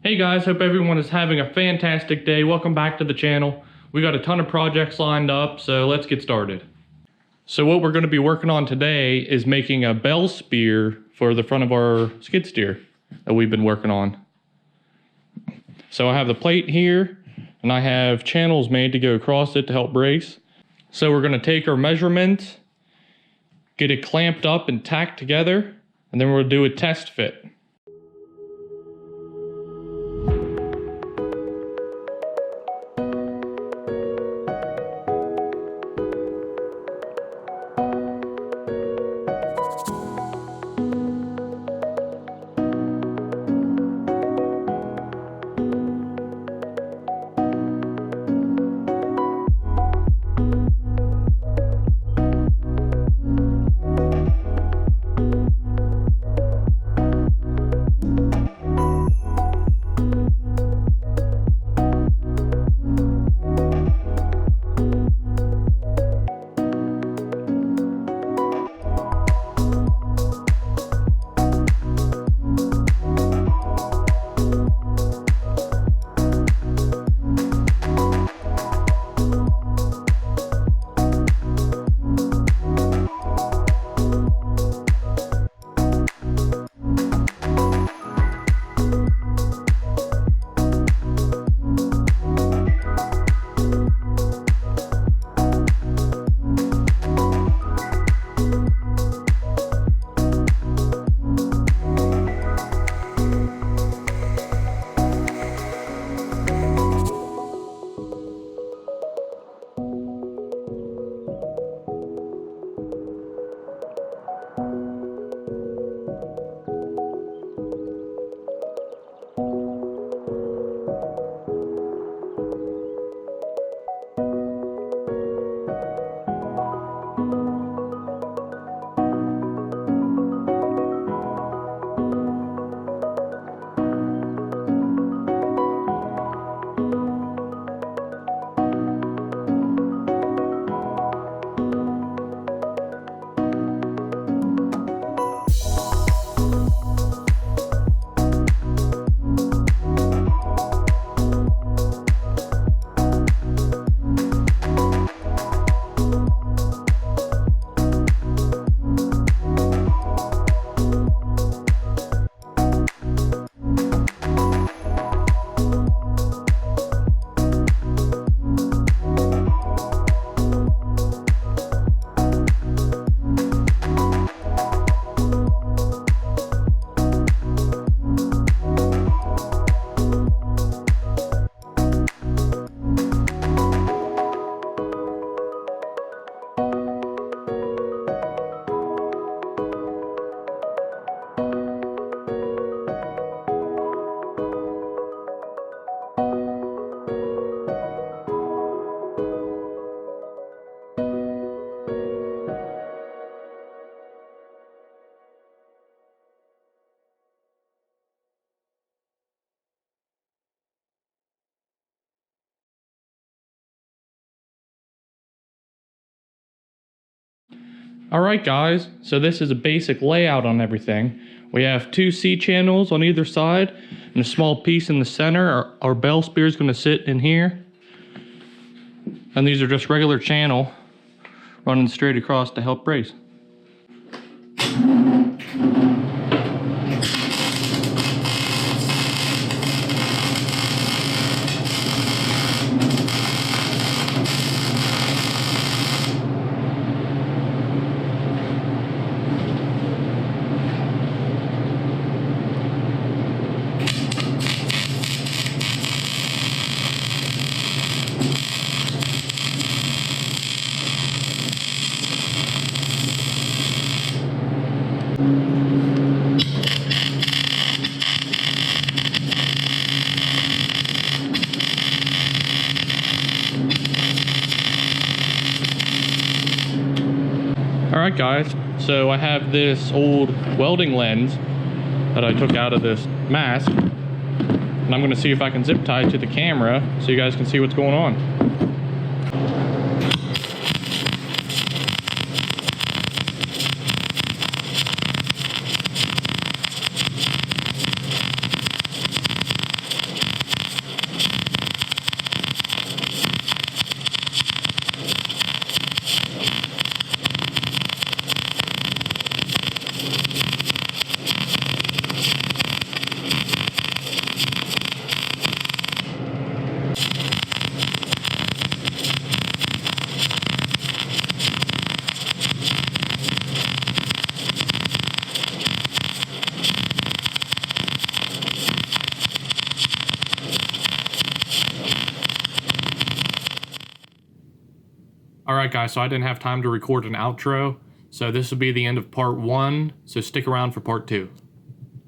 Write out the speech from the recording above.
Hey guys, hope everyone is having a fantastic day. Welcome back to the channel. We got a ton of projects lined up, so let's get started. So what we're going to be working on today is making a bell spear for the front of our skid steer that we've been working on. So I have the plate here, and I have channels made to go across it to help brace. So we're going to take our measurements, get it clamped up and tacked together, and then we'll do a test fit. Alright guys, so this is a basic layout on everything. We have two C channels on either side and a small piece in the center. Our bell spear is going to sit in here. And these are just regular channel running straight across to help brace. Alright guys, so I have this old welding lens that I took out of this mask, and I'm going to see if I can zip tie it to the camera so you guys can see what's going on. All right, guys, so I didn't have time to record an outro, so this will be the end of part 1, so stick around for part 2.